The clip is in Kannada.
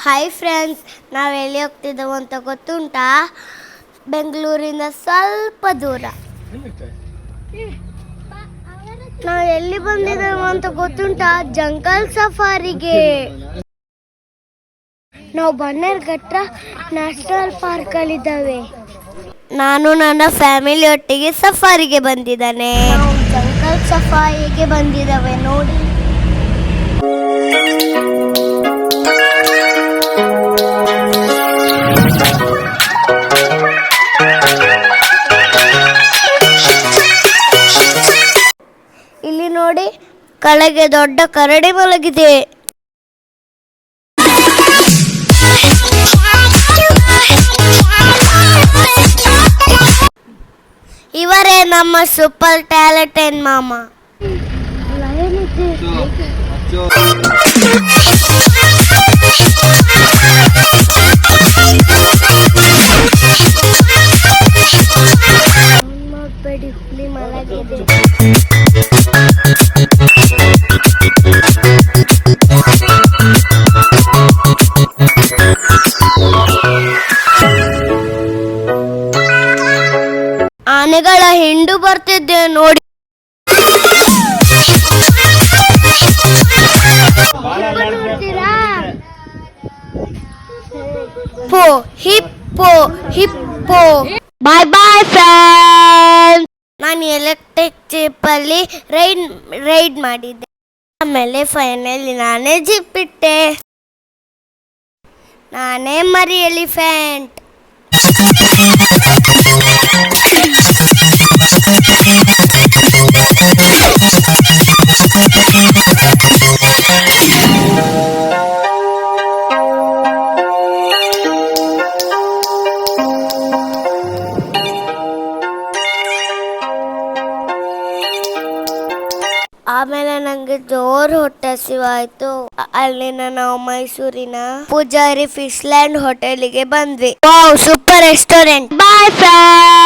ಹಾಯ್ ಫ್ರೆಂಡ್ಸ್, ನಾವು ಎಲ್ಲಿ ಹೋಗ್ತಿದ್ದೇವೆ ಅಂತ ಗೊತ್ತುಂಟಾ? ಬೆಂಗಳೂರಿಂದ ಸ್ವಲ್ಪ ದೂರ. ನಾವು ಎಲ್ಲಿ ಬಂದಿದ್ದೇವೆ ಅಂತ ಗೊತ್ತುಂಟಾ? ಜಂಗಲ್ ಸಫಾರಿಗೆ. ನಾವು ಬನ್ನೇರುಘಟ್ಟ ನ್ಯಾಷನಲ್ ಪಾರ್ಕ್ ಅಲ್ಲಿ ಇದ್ದೇವೆ. ನಾನು ನನ್ನ ಫ್ಯಾಮಿಲಿ ಒಟ್ಟಿಗೆ ಸಫಾರಿಗೆ ಬಂದಿದ್ದೇನೆ. ನಾವು ಜಂಗಲ್ ಸಫಾರಿಗೆ ಬಂದಿದ್ದೇವೆ ನೋಡಿ. ಇಲ್ಲಿ ನೋಡಿ, ಕೆಳಗೆ ದೊಡ್ಡ ಕರಡಿ ಮಲಗಿದೆ. ಇವರೇ ನಮ್ಮ ಸೂಪರ್ ಟ್ಯಾಲೆಂಟೆಡ್ ಮಾಮ. ಹುಲಿ ಮಲಗಿದೆ. ಆನೆಗಳ ಹಿಂಡು ಬರ್ತಿದ್ದೆ ನೋಡಿ. Hippo hippo. ಬಾಯ್ ಬಾಯ್ ಫ್ರೆಂಡ್ಸ್. ನಾನು ಎಲೆಕ್ಟ್ರಿಕ್ ಜೀಪ್ ಅಲ್ಲಿ ರೈಡ್ ಮಾಡಿದ್ದೆ. ಆಮೇಲೆ ಫೈನಲಿ ನಾನೇ ಜೀಪ್ ಬಿಟ್ಟೆ. ನಾನೇ ಮರಿ ಎಲಿಫೆಂಟ್. ಆಮೇಲೆ ನಂಗೆ ಜೋರು ಹೊಟ್ಟೆ ಹಸಿವಾಯ್ತು. ಅಲ್ಲಿನ ನಾವು ಮೈಸೂರಿನ ಪೂಜಾರಿ ಫಿಶ್ ಲ್ಯಾಂಡ್ ಹೋಟೆಲಿಗೆ ಬಂದ್ವಿ. Wow, super restaurant. Bye friends.